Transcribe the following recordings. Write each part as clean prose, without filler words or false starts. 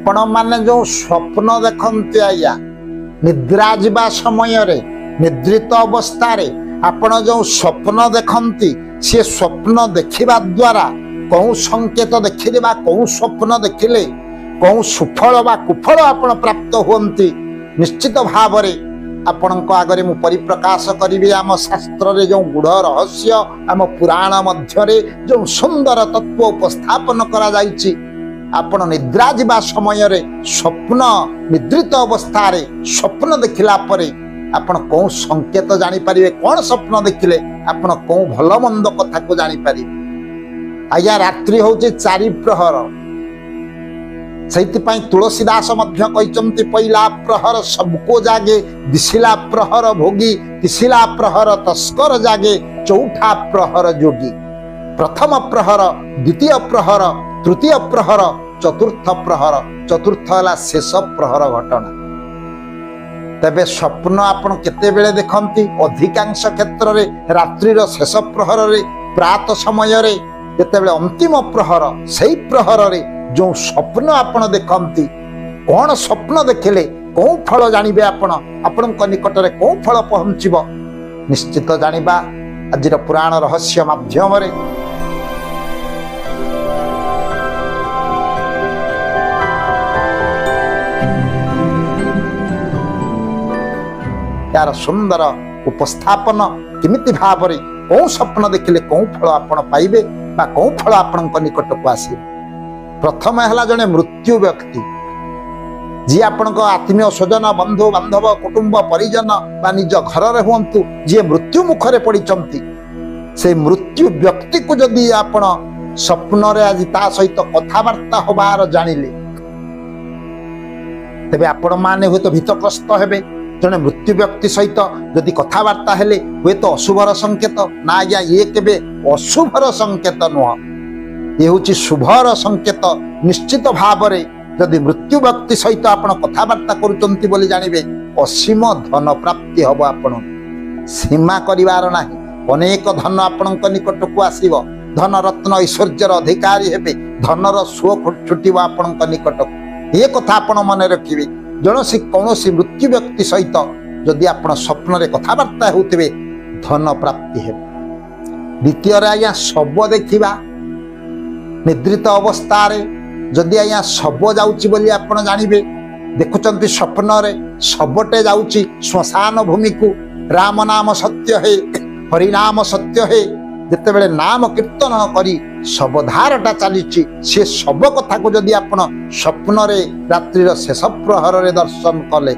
आपण माने जो स्वप्न देखते आज्ञा निद्रा जावा समय निद्रित अवस्था आपण जो स्वप्न देखती सी स्वप्न देखा द्वारा कौ संकेत देखिले कौ स्वप्न देखिले कौ सुफल बा कुफल आपण प्राप्त हुंती निश्चित भाव आपण आगे मु परिप्रकाश करी आम शास्त्र रे जो गूढ़ रहस्य आम पुराण मध्य जो सुंदर तत्व उपस्थापन करा जायछि। आपण निद्रा जावा समय स्वप्न निद्रित अवस्था स्वप्न देखिला परे आपण कौ संकेत जानी पारिबे कौन स्वप्न देखिले आपण कौ भल मंद कथा को जानी पारिबे। आज्ञा रात्रि होचे 4 प्रहर से तुलसीदास पहिला प्रहर सबको जागे दिशिला प्रहर भोगी तिसिला प्रहर तस्कर जागे चौथा प्रहर जोगी प्रथम प्रहर द्वितीय प्रहर तृतीय प्रहर चतुर्थ प्रहर चतुर्थ है शेष प्रहर घटना। तेबे स्वप्न आपण केते बेले देखंती अधिकांश क्षेत्र रे रात्रि शेष प्रहर रे प्रात समय रे जेतेबेले अंतिम प्रहर सही प्रहर रे जो स्वप्न आपण देखंती कौन स्वप्न देखिले कौ फल जानिबे आपण निकट रे कौ फल पहुंचीबो निश्चित जानिबा आजिर पुराण रहस्य माध्यम रे। यार सुंदर उपस्थापन किमिति भाव रे कौ स्वप्न देखिले कौ फल आपण पाइबे बा कौ फल आपण निकट को आसीबे। प्रथम है जड़े मृत्यु व्यक्ति जी आपण आत्मीय स्वजन बंधु बांधव कुटुंब परिजन बा निज घर में हूँ जी मृत्यु मुखरे पड़ी से मृत्यु व्यक्ति को जदि आपण स्वप्न रे आज ता सहित कथबार्ता होबार जानिले तेबे आपण माने हुए तो भीतग्रस्त हेबे। जड़े मृत्यु व्यक्ति सहित जदि कथबार्ता हेले हुए तो अशुभर संकेत ना आज्ञा ये केबे अशुभर संकेत नुह ये हूँ शुभर संकेत। निश्चित भाव जदि मृत्यु व्यक्ति सहित आपण कथबार्ता करुचंती बोली जानिबे असीम धन प्राप्ति हब आपण सीमा करिवार नाही अनेक धन आपण निकट को आसीबो धन रत्न ऐश्वर्यर अधिकारी हेबे धनर सुख छुटिबो आपण निकट ये कथा आपण मन रखिबे। जणसी कौनसी मृत्यु व्यक्ति सहित जदि आपण स्वप्न रे कथबार्ता होउथिबे धन प्राप्ति हेबे। द्वितीय आज्ञा शव देखिबा निद्रित अवस्था रे जदि आज्ञा शव जाउची बोली आपण जानिबे देखुचंती स्वप्न रे शवटे जाउची श्मशान भूमि को राम नाम सत्य है हरि नाम सत्य है जेते बेले नाम कीर्तन करी शवधारटा चली से शव कथा को जदि आपण स्वप्न रे रात्रि शेष प्रहर रे दर्शन कले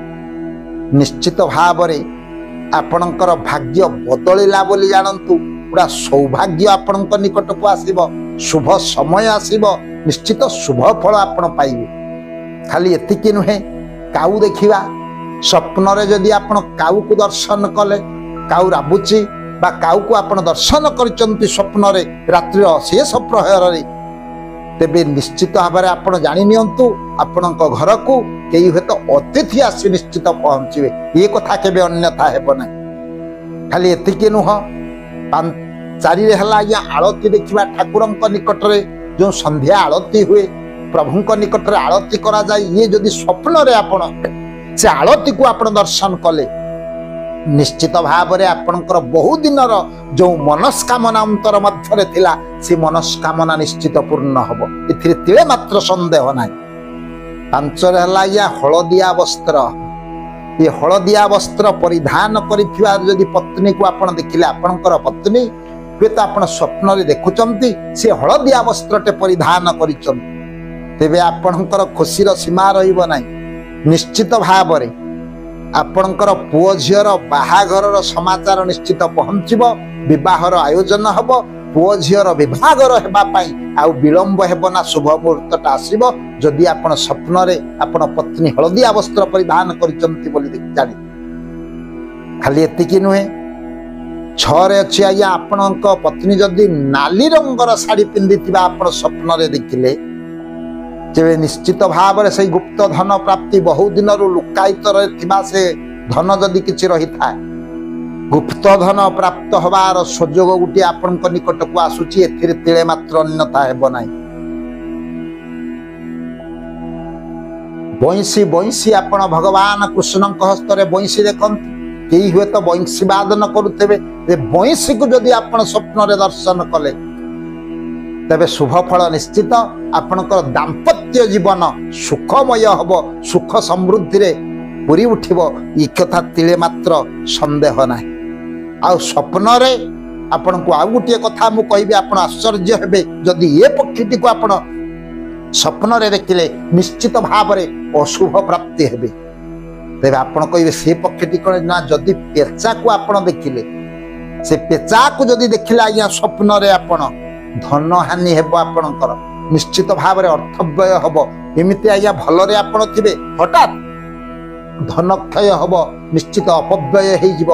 निश्चित भाव रे आपणकर भाग्य बदलिला बोली जानंतु पूरा सौभाग्य आपण निकट को आसीबो शुभ समय आसीबो निश्चित शुभ फल आपण पाइबे। खाली एतिकी नुहे काऊ देखिबा स्वप्न रे जदि आपण काऊ को दर्शन कले काऊ राबुची बा काऊ को आपण दर्शन करचंती स्वप्न रे रात्रि शेष प्रहर रे तेबे निश्चित भाव रे आपण जानि नियंतु आपणक घर को केई हेत अतिथि आसी निश्चित पहुंचीबे ये कथा केबे अन्यथा हेबो ना। खाली एतिकी नुह 4 रे हला या आळती देखिबा ठाकुरंक निकट रे जो संध्या आळती हुए प्रभुंक निकट रे आळती करा जाय ये जदि स्वप्न रे आपण से आळती को आपण दर्शन कले निश्चित भाव रे आपणकर बहु दिनर जो मनस्कामना अंतर मध्य थिला से मनस्कामना निश्चित पूर्ण हबो एथिरे तिळे मात्र संदेह नाही। 5 रे हला या हळदिया वस्त्र ये हळदिया वस्त्र परिधान करिथिबा जदि पत्नी को आपण देखिले आपणकर पत्नी हुए तो आपण स्वप्न रे देखुचंती से हळदिया वस्त्रटे परिधान करिचंती तेबे आपणकर खुशीर सीमा रहिबो नाही। निश्चित भाव रे आपणकर पुओ झियर बाहाघरर समाचार निश्चित पहुंचीबो विवाहर आयोजन हबो पुओ झियर विवाहघर हेबा पई आउ विलंब हेबो ना शुभ मुहूर्तटा आसीबो जदि आपण स्वप्न रे आपण पत्नी हळदिया वस्त्र परिधान करिचंती बोली जानि। खाली एतिकी नुहे 6 रे अछि आया आपणक पत्नी जदि नाली रंगर साड़ी पिंदिथिबा आपण स्वप्न रे देखिले जेबे निश्चित भाव से गुप्त धन प्राप्ति बहु दिन लुकायित से धन जदि किछि रही था गुप्त धन प्राप्त हबार सुजोग गोटे आपण निकट को आसुची एथिरे तिळे मात्र अन्यथा हेबो नाही। ବଇଁଶୀ ବଇଁଶୀ ଆପଣ ଭଗବାନ କୃଷ୍ଣଙ୍କ ହସ୍ତରେ ବଇଁଶୀ ଦେଖନ୍ତି। କେହି ହୁଏତ ବଇଁଶୀ ବାଦନ କରୁଥିବେ, ଯେ ବଇଁଶୀକୁ ଯଦି ଆପଣ ସ୍ୱପ୍ନରେ ଦର୍ଶନ କଲେ ତେବେ ଶୁଭ ଫଳ ନିଶ୍ଚିତ। ଆପଣଙ୍କର ଦାମ୍ପତ୍ୟ ଜୀବନ ସୁଖମୟ ହବ, ସୁଖ ସମୃଦ୍ଧିରେ ପୁରି ଉଠିବ, ଏ କଥା ତିଳେ ମାତ୍ର ସନ୍ଦେହ ନାହିଁ। ଆଉ ସ୍ୱପ୍ନରେ ଆପଣଙ୍କୁ ଆଉ ଗୋଟିଏ କଥା ମୁଁ କହିବି, ଆପଣ ଆଶ୍ଚର୍ଯ୍ୟ ହେବେ। ଯଦି ଏ ପକ୍ଷୀଟିକୁ ଆପଣ ସ୍ୱପ୍ନରେ ଦେଖିଲେ ନିଶ୍ଚିତ ଭାବରେ ଅଶୁଭ ପ୍ରାପ୍ତି ହେବେ। ତେବେ ଆପଣ କହିବେ ସେ ପକ୍ଷୀଟି କଣ? ନା, ଯଦି ପେଚାକୁ ଆପଣ ଦେଖିଲେ, ସେ ପେଚାକୁ ଯଦି ଦେଖିଲେ ଆଜ୍ଞା ସ୍ୱପ୍ନରେ, ଆପଣ ଧନ ହାନି ହେବ, ଆପଣଙ୍କର ନିଶ୍ଚିତ ଭାବରେ ଅର୍ଥବ୍ୟୟ ହବ। ଏମିତି ଆଜ୍ଞା ଭଲରେ ଆପଣ ଥିବେ, ହଠାତ୍ ଧନକ୍ଷୟ ହବ, ନିଶ୍ଚିତ ଅପବ୍ୟୟ ହେଇଯିବ,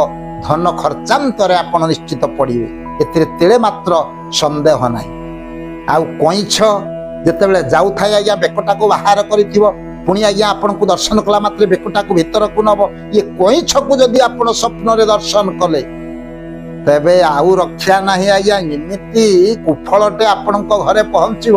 ଧନ ଖର୍ଚ୍ଚାନ୍ତରେ ଆପଣ ନିଶ୍ଚିତ ପଡ଼ିବେ, ଏଥିରେ ତିଳେ ମାତ୍ର ସନ୍ଦେହ ନାହିଁ। ଆଉ କଇଁଛ ଯେତେବେଳେ ଯାଉଥାଏ ଆଜ୍ଞା ବେକଟାକୁ ବାହାର କରିଥିବ, ପୁଣି ଆଜ୍ଞା ଆପଣଙ୍କୁ ଦର୍ଶନ କଲା ମାତ୍ରେ ବେକଟାକୁ ଭିତରକୁ ନବ, ଇଏ କଇଁଛକୁ ଯଦି ଆପଣ ସ୍ୱପ୍ନରେ ଦର୍ଶନ କଲେ ତେବେ ଆଉ ରକ୍ଷା ନାହିଁ ଆଜ୍ଞା। ଏମିତି କୁଫଳଟେ ଆପଣଙ୍କ ଘରେ ପହଞ୍ଚିବ,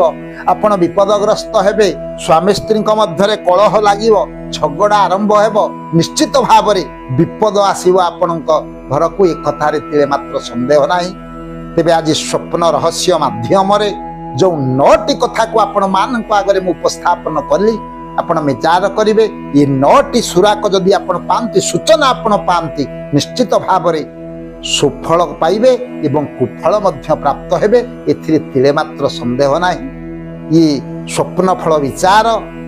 ଆପଣ ବିପଦଗ୍ରସ୍ତ ହେବେ, ସ୍ୱାମୀ ସ୍ତ୍ରୀଙ୍କ ମଧ୍ୟରେ କଳହ ଲାଗିବ, ଝଗଡ଼ା ଆରମ୍ଭ ହେବ, ନିଶ୍ଚିତ ଭାବରେ ବିପଦ ଆସିବ ଆପଣଙ୍କ ଘରକୁ, ଏ କଥାରେ ତିଳେ ମାତ୍ର ସନ୍ଦେହ ନାହିଁ। ତେବେ ଆଜି ସ୍ୱପ୍ନ ରହସ୍ୟ ମାଧ୍ୟମରେ ଯେଉଁ 9ଟି କଥାକୁ ଆପଣ ମାନଙ୍କ ଆଗରେ ମୁଁ ଉପସ୍ଥାପନ କଲି, ଆପଣ ବିଚାର କରିବେ। ଏ 9ଟି ସୁରାକ ଯଦି ଆପଣ ପାଆନ୍ତି, ସୂଚନା ଆପଣ ପାଆନ୍ତି, ନିଶ୍ଚିତ ଭାବରେ ସୁଫଳ ପାଇବେ ଏବଂ କୁଫଳ ମଧ୍ୟ ପ୍ରାପ୍ତ ହେବେ, ଏଥିରେ ତିଳେ ମାତ୍ର ସନ୍ଦେହ ନାହିଁ। ଇଏ ସ୍ୱପ୍ନ ଫଳ ବିଚାର,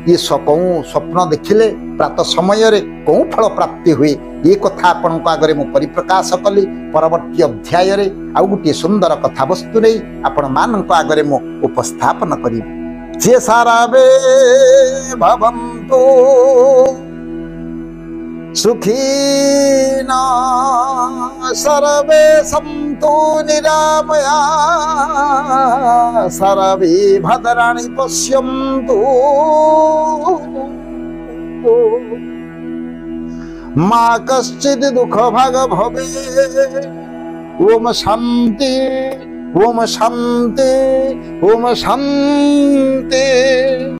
ଇଏ କେଉଁ ସ୍ୱପ୍ନ ଦେଖିଲେ ପ୍ରାତ ସମୟରେ କେଉଁ ଫଳ ପ୍ରାପ୍ତି ହୁଏ, ଏ କଥା ଆପଣଙ୍କ ଆଗରେ ମୁଁ ପରିପ୍ରକାଶ କଲି। ପରବର୍ତ୍ତୀ ଅଧ୍ୟାୟରେ ଆଉ ଗୋଟିଏ ସୁନ୍ଦର କଥାବସ୍ତୁ ନେଇ ଆପଣମାନଙ୍କ ଆଗରେ ମୁଁ ଉପସ୍ଥାପନ କରିବି। ଯେ ସାରାବେ ଭବନ୍ତୁ ସୁଖୀନ ସର୍ବେ ସନ୍ତୁ ନିରାମୟା ସର୍ବେ ଭଦ୍ରାଣି ପଶ୍ୟନ୍ତୁ মা কশ্চিৎ দুঃখ ভাগ ভবে। ওম শান্তি, ওম শান্তি, ওম শান্তি।